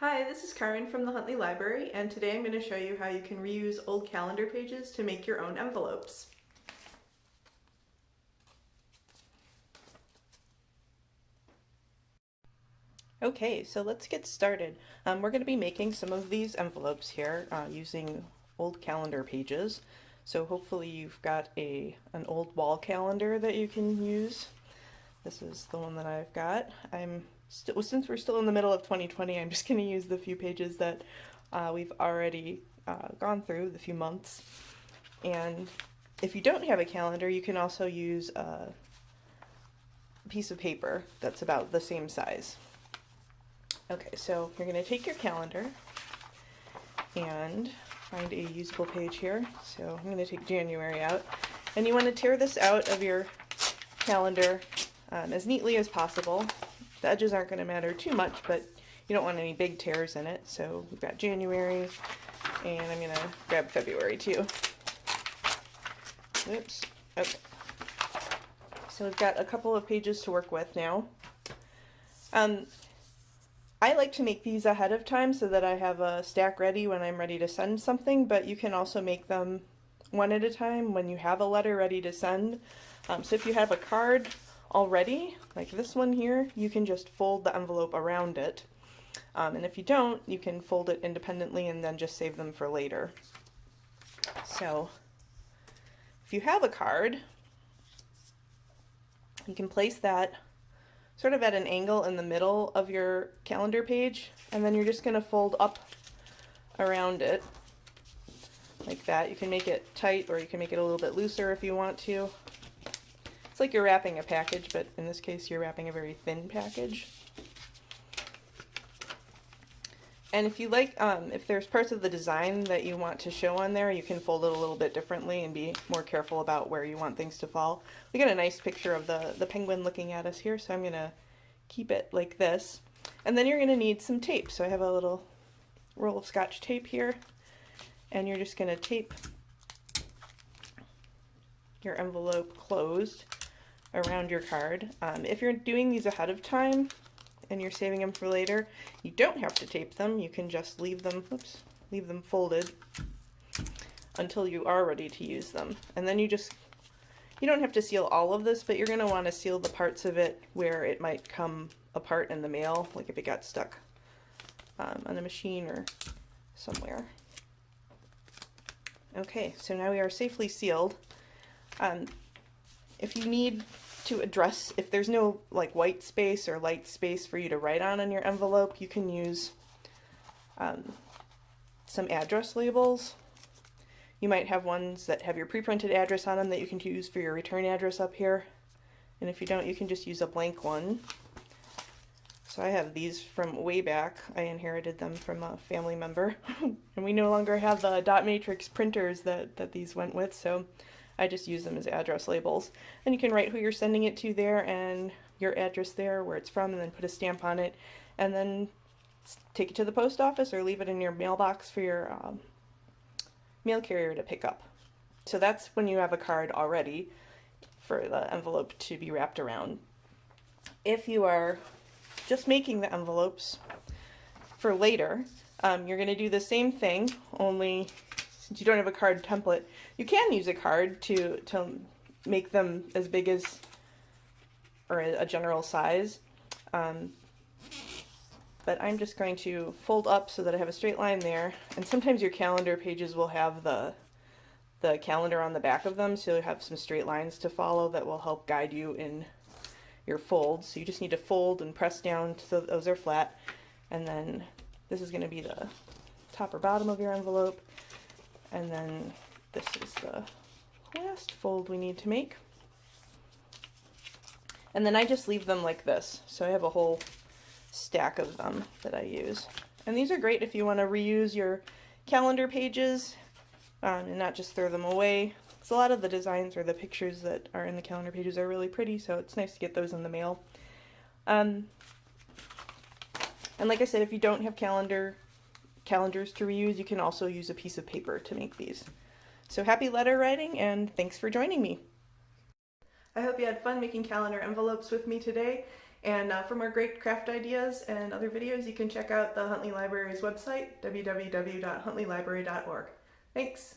Hi, this is Karin from the Huntley Library, and today I'm going to show you how you can reuse old calendar pages to make your own envelopes. Okay, so let's get started. We're going to be making some of these envelopes here using old calendar pages. So hopefully you've got an old wall calendar that you can use. This is the one that I've got. Since we're still in the middle of 2020, I'm just going to use the few pages that we've already gone through, the few months. And if you don't have a calendar, you can also use a piece of paper that's about the same size. Okay, so you're going to take your calendar and find a usable page here. So I'm going to take January out. And you want to tear this out of your calendar as neatly as possible. The edges aren't going to matter too much, but you don't want any big tears in it. So we've got January, and I'm going to grab February too. Oops. Okay. So we've got a couple of pages to work with now. I like to make these ahead of time so that I have a stack ready when I'm ready to send something, but you can also make them one at a time when you have a letter ready to send. So if you have a card already, like this one here, you can just fold the envelope around it. And if you don't, you can fold it independently and then just save them for later. So if you have a card, you can place that sort of at an angle in the middle of your calendar page, and then you're just going to fold up around it like that. You can make it tight or you can make it a little bit looser if you want to. It's like you're wrapping a package, but in this case you're wrapping a very thin package. And if you like, if there's parts of the design that you want to show on there, you can fold it a little bit differently and be more careful about where you want things to fall. We got a nice picture of the penguin looking at us here, so I'm going to keep it like this. And then you're going to need some tape. So I have a little roll of Scotch tape here, and you're just going to tape your envelope closed around your card. If you're doing these ahead of time, and you're saving them for later, you don't have to tape them. You can just leave them folded until you are ready to use them. And then you don't have to seal all of this, but you're going to want to seal the parts of it where it might come apart in the mail, like if it got stuck on a machine or somewhere. Okay, so now we are safely sealed. If you need to address, if there's no like white space or light space for you to write on your envelope, you can use some address labels. You might have ones that have your pre-printed address on them that you can use for your return address up here. And if you don't, you can just use a blank one. So I have these from way back. I inherited them from a family member. And we no longer have the dot matrix printers that these went with, so I just use them as address labels. And you can write who you're sending it to there and your address there, where it's from, and then put a stamp on it, and then take it to the post office or leave it in your mailbox for your mail carrier to pick up. So that's when you have a card already for the envelope to be wrapped around. If you are just making the envelopes for later, you're going to do the same thing, only since you don't have a card template, you can use a card to make them as big as, or a general size. But I'm just going to fold up so that I have a straight line there. And sometimes your calendar pages will have the calendar on the back of them, so you'll have some straight lines to follow that will help guide you in your folds. So you just need to fold and press down so those are flat. And then this is going to be the top or bottom of your envelope. And then this is the last fold we need to make. And then I just leave them like this. So I have a whole stack of them that I use. And these are great if you want to reuse your calendar pages and not just throw them away. Because a lot of the designs or the pictures that are in the calendar pages are really pretty, so it's nice to get those in the mail. And like I said, if you don't have calendars to reuse, you can also use a piece of paper to make these. So happy letter writing, and thanks for joining me. I hope you had fun making calendar envelopes with me today, And for more great craft ideas and other videos, you can check out the Huntley Library's website, www.huntleylibrary.org. Thanks!